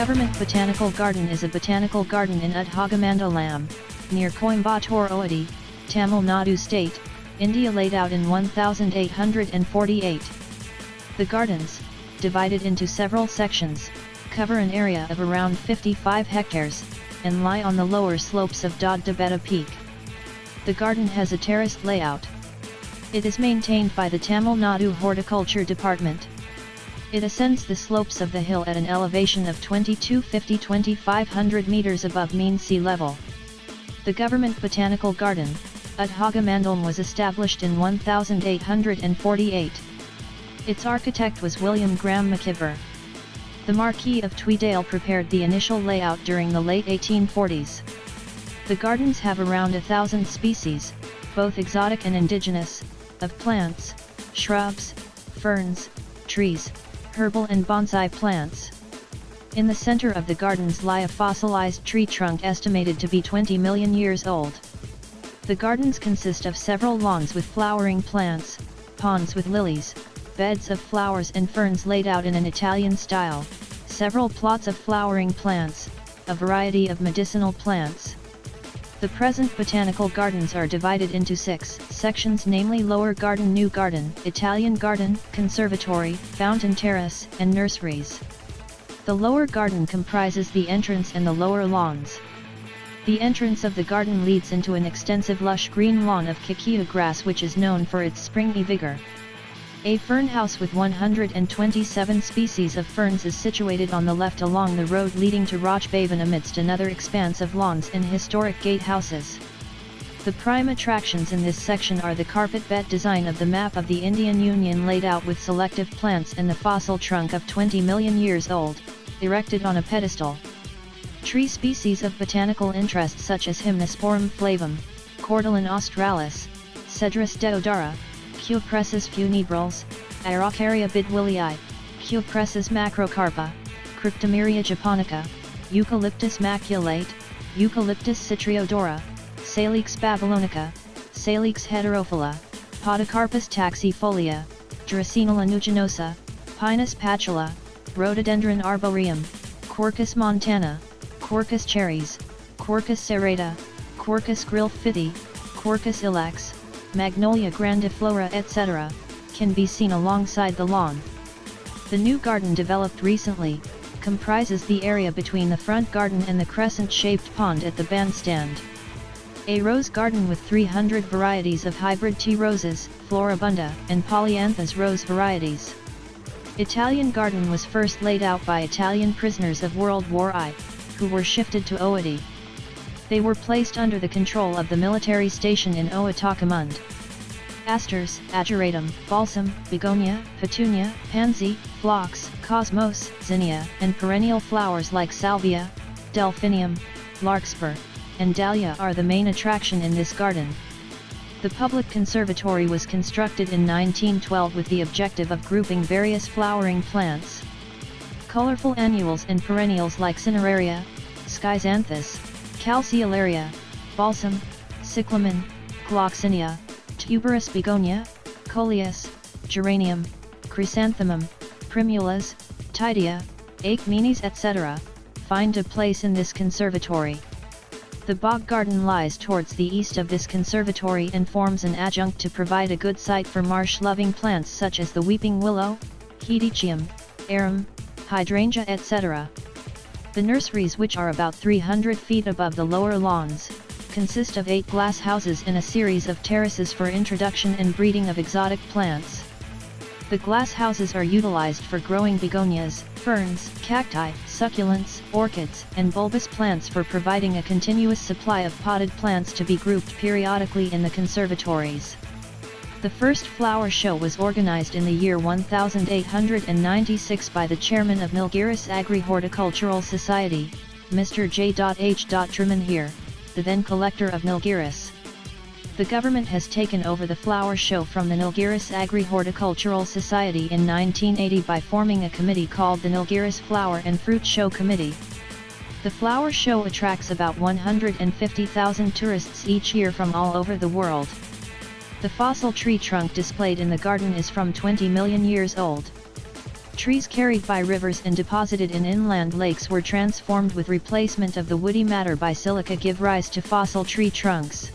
Government Botanical Garden is a botanical garden in Udhagamandalam, near Coimbatore Ooty, Tamil Nadu state, India, laid out in 1848. The gardens, divided into several sections, cover an area of around 55 hectares, and lie on the lower slopes of Doddabetta peak. The garden has a terraced layout. It is maintained by the Tamil Nadu Horticulture Department. It ascends the slopes of the hill at an elevation of 2250–2500 meters above mean sea level. The Government Botanical Garden, Udhagamandalm, was established in 1848. Its architect was William Graham McIvor. The Marquis of Tweedale prepared the initial layout during the late 1840s. The gardens have around 1,000 species, both exotic and indigenous, of plants, shrubs, ferns, trees, herbal and bonsai plants. In the center of the gardens lie a fossilized tree trunk estimated to be 20 million years old. The gardens consist of several lawns with flowering plants, ponds with lilies, beds of flowers and ferns laid out in an Italian style, several plots of flowering plants, a variety of medicinal plants. The present botanical gardens are divided into 6 sections, namely Lower Garden, New Garden, Italian Garden, Conservatory, Fountain Terrace, and Nurseries. The lower garden comprises the entrance and the lower lawns. The entrance of the garden leads into an extensive lush green lawn of kikea grass which is known for its springy vigor. A fern house with 127 species of ferns is situated on the left along the road leading to Raj Bhavan amidst another expanse of lawns and historic gatehouses. The prime attractions in this section are the carpet bed design of the map of the Indian Union laid out with selective plants and the fossil trunk of 20 million years old, erected on a pedestal. Tree species of botanical interest such as Hymnosporum flavum, Cordylan australis, Cedrus deodara, Cupressus funebrals, Araucaria bidwillii, Cupressus macrocarpa, Cryptomeria japonica, Eucalyptus maculate, Eucalyptus citriodora, Salix babylonica, Salix heterophylla, Podocarpus taxifolia, Dracaena lanuginosa, Pinus patula, Rhododendron arboreum, Quercus montana, Quercus cherries, Quercus serrata, Quercus gryphithi, Quercus ilex, Magnolia grandiflora etc., can be seen alongside the lawn. The new garden, developed recently, comprises the area between the front garden and the crescent-shaped pond at the bandstand. A rose garden with 300 varieties of hybrid tea roses, floribunda, and polyanthus rose varieties. Italian garden was first laid out by Italian prisoners of World War I, who were shifted to Ooty. They were placed under the control of the military station in Udhagamandalm. Asters, ageratum, balsam, begonia, petunia, pansy, phlox, cosmos, zinnia, and perennial flowers like salvia, delphinium, larkspur, and dahlia are the main attraction in this garden. The public conservatory was constructed in 1912 with the objective of grouping various flowering plants. Colorful annuals and perennials like cineraria, schizanthus, calceolaria, balsam, cyclamen, gloxinia, tuberous begonia, coleus, geranium, chrysanthemum, primulas, tidea, achemenes etc., find a place in this conservatory. The Bog Garden lies towards the east of this conservatory and forms an adjunct to provide a good site for marsh-loving plants such as the weeping willow, hedychium, arum, hydrangea etc. The nurseries, which are about 300 feet above the lower lawns, consist of 8 glass houses in a series of terraces for introduction and breeding of exotic plants. The glass houses are utilized for growing begonias, ferns, cacti, succulents, orchids, and bulbous plants, for providing a continuous supply of potted plants to be grouped periodically in the conservatories. The first flower show was organized in the year 1896 by the chairman of Nilgiris Agri-Horticultural Society, Mr. J.H. Tremenhere, the then collector of Nilgiris. The government has taken over the flower show from the Nilgiris Agri-Horticultural Society in 1980 by forming a committee called the Nilgiris Flower and Fruit Show Committee. The flower show attracts about 150,000 tourists each year from all over the world. The fossil tree trunk displayed in the garden is from 20 million years old. Trees carried by rivers and deposited in inland lakes were transformed with replacement of the woody matter by silica give rise to fossil tree trunks.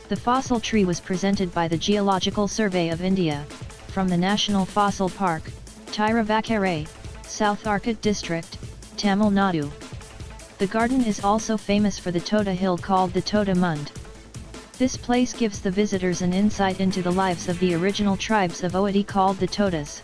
The fossil tree was presented by the Geological Survey of India, from the National Fossil Park, Tiruvakkarai, South Arcot District, Tamil Nadu. The garden is also famous for the Toda hill called the Toda Mund. This place gives the visitors an insight into the lives of the original tribes of Ooty called the Todas.